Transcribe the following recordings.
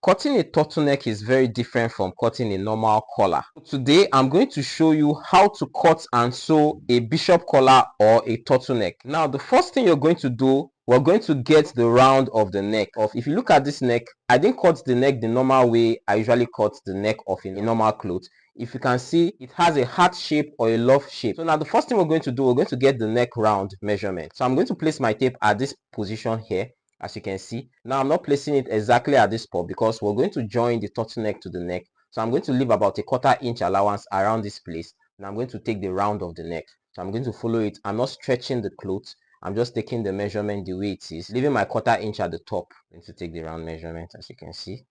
Cutting a turtleneck is very different from cutting a normal collar. Today I'm going to show you how to cut and sew a bishop collar or a turtleneck. Now the first thing you're going to do, we're going to get the round of the neck. If you look at this neck, I didn't cut the neck the normal way I usually cut the neck of a normal cloth. If you can see, it has a heart shape or a love shape. So now the first thing we're going to do, we're going to get the neck round measurement. So I'm going to place my tape at this position here. As you can see, now I'm not placing it exactly at this spot because we're going to join the turtleneck to the neck. So I'm going to leave about a 1/4 inch allowance around this place, and I'm going to take the round of the neck. So I'm going to follow it. I'm not stretching the cloth, I'm just taking the measurement the way it is, leaving my 1/4 inch at the top. I'm going to take the round measurement, as you can see.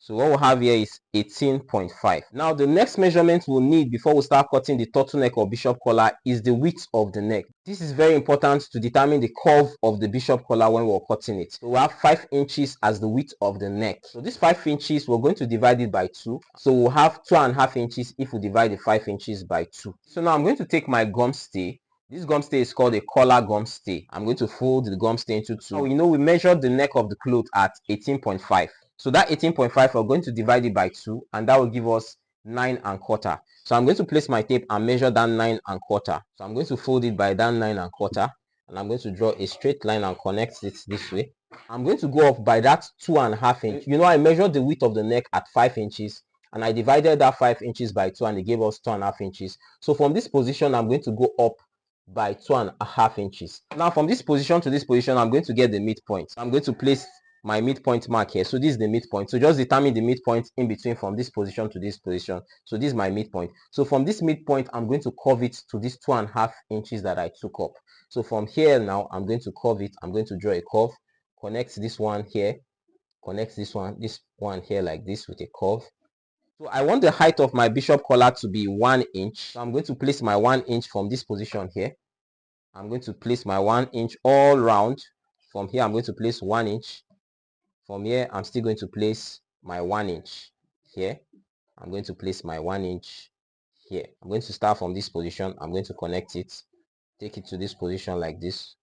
So what we'll have here is 18.5. Now the next measurement we'll need before we start cutting the turtleneck or bishop collar is the width of the neck. This is very important to determine the curve of the bishop collar when we're cutting it. So we have 5 inches as the width of the neck. So this 5 inches, we're going to divide it by 2. So we'll have 2.5 inches if we divide the 5 inches by 2. So now I'm going to take my gum stay. This gum stay is called a collar gum stay. I'm going to fold the gum stay into 2. Now, you know, we measured the neck of the cloth at 18.5. So that 18.5, we're going to divide it by 2, and that will give us 9.25. So I'm going to place my tape and measure that 9.25. So I'm going to fold it by that 9.25, and I'm going to draw a straight line and connect it this way. I'm going to go up by that 2.5 inch. You know, I measured the width of the neck at 5 inches, and I divided that 5 inches by 2, and it gave us 2.5 inches. So from this position, I'm going to go up by 2.5 inches. Now from this position to this position, I'm going to get the midpoint. I'm going to place my midpoint mark here. So this is the midpoint. So just determine the midpoint in between from this position to this position. So this is my midpoint. So from this midpoint, I'm going to curve it to this 2.5 inches that I took up. So from here now, I'm going to curve it. I'm going to draw a curve, connect this one here, connect this one here like this with a curve. So I want the height of my bishop collar to be 1 inch. So I'm going to place my 1 inch from this position here. I'm going to place my 1 inch all round. From here, I'm going to place 1 inch. From here, I'm still going to place my 1 inch here. I'm going to place my 1 inch here. I'm going to start from this position. I'm going to connect it, take it to this position like this,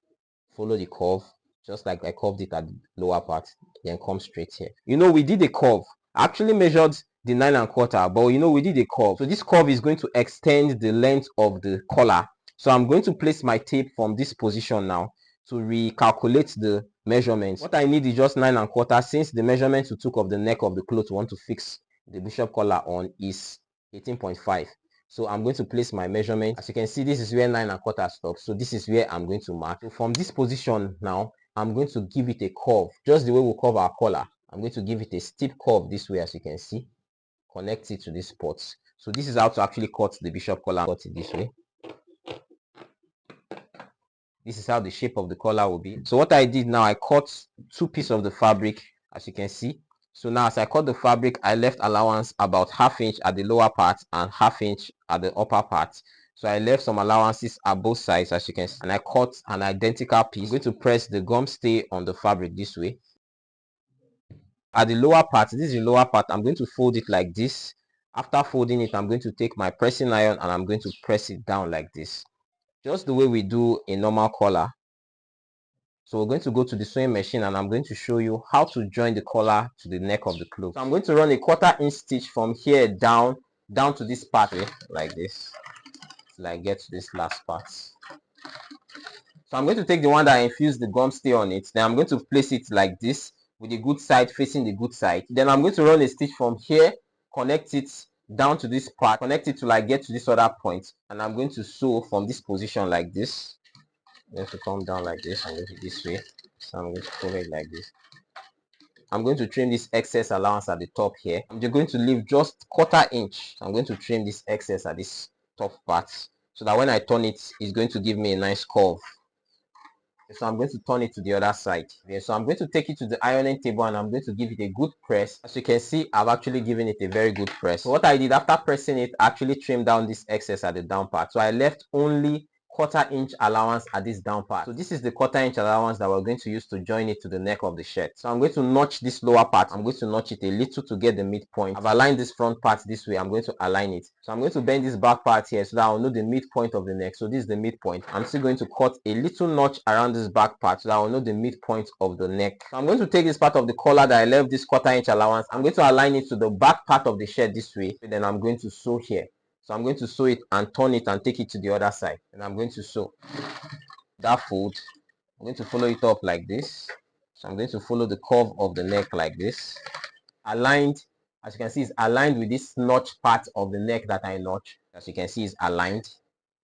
follow the curve, just like I curved it at the lower part, then come straight here. You know, we did a curve. I actually measured the 9.25, but you know, we did a curve. So this curve is going to extend the length of the collar. So I'm going to place my tape from this position now to recalculate the measurements. What I need is just 9.25, since the measurement we took of the neck of the cloth we want to fix the bishop collar on is 18.5. So I'm going to place my measurement. As you can see, this is where 9.25 stops. So this is where I'm going to mark. So from this position now, I'm going to give it a curve, just the way we curve our collar. I'm going to give it a steep curve this way, as you can see. Connect it to this spot. So this is how to actually cut the bishop collar. Cut it this way. This is how the shape of the collar will be. So what I did now, I cut 2 pieces of the fabric, as you can see. So now as I cut the fabric, I left allowance about 1/2 inch at the lower part and 1/2 inch at the upper part. So I left some allowances at both sides, as you can see, and I cut an identical piece. I'm going to press the gum stay on the fabric this way. At the lower part, this is the lower part, I'm going to fold it like this. After folding it, I'm going to take my pressing iron and I'm going to press it down like this, just the way we do a normal collar. So we're going to go to the sewing machine and I'm going to show you how to join the collar to the neck of the cloth. So I'm going to run a 1/4 inch stitch from here down to this part here, like this, till I get to this last part. So I'm going to take the one that I infused the gum stay on it. Then I'm going to place it like this with the good side facing the good side. Then I'm going to run a stitch from here, connect it down to this part, connect it till I get to this other point, and I'm going to sew from this position like this. I'm going to come down like this and go to this way. So I'm going to cover it like this. I'm going to trim this excess allowance at the top here. I'm just going to leave just 1/4 inch. I'm going to trim this excess at this top part so that when I turn it, it's going to give me a nice curve. So I'm going to turn it to the other side. Okay, so I'm going to take it to the ironing table and I'm going to give it a good press. As you can see, I've actually given it a very good press. So what I did after pressing it, I actually trimmed down this excess at the down part. So I left only 1/4 inch allowance at this down part. So this is the 1/4 inch allowance that we're going to use to join it to the neck of the shirt. So I'm going to notch this lower part. I'm going to notch it a little to get the midpoint. I've aligned this front part this way. I'm going to align it. So I'm going to bend this back part here so that I'll know the midpoint of the neck. So this is the midpoint. I'm still going to cut a little notch around this back part so that I'll know the midpoint of the neck. So I'm going to take this part of the collar that I left this 1/4 inch allowance. I'm going to align it to the back part of the shirt this way. Then I'm going to sew here. So I'm going to sew it and turn it and take it to the other side. And I'm going to sew that fold. I'm going to follow it up like this. So I'm going to follow the curve of the neck like this. Aligned, as you can see, is aligned with this notch part of the neck that I notch. As you can see, is aligned.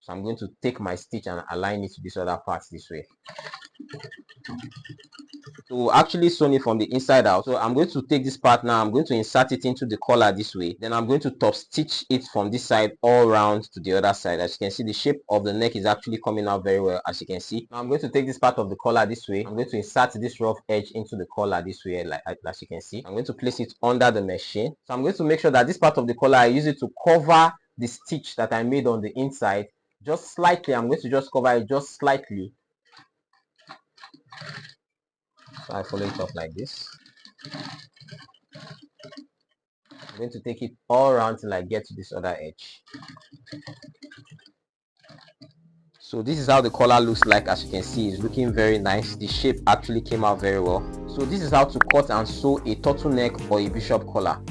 So I'm going to take my stitch and align it to this other part this way. To actually sew it from the inside out, so I'm going to take this part now. I'm going to insert it into the collar this way. Then I'm going to top stitch it from this side all around to the other side. As you can see, the shape of the neck is actually coming out very well, as you can see. Now I'm going to take this part of the collar this way. I'm going to insert this rough edge into the collar this way, like as you can see. I'm going to place it under the machine. So I'm going to make sure that this part of the collar, I use it to cover the stitch that I made on the inside just slightly. I'm going to just cover it just slightly. So I follow it up like this. I'm going to take it all around till I get to this other edge. So this is how the collar looks like. As you can see, it's looking very nice. The shape actually came out very well. So this is how to cut and sew a turtleneck or a bishop collar.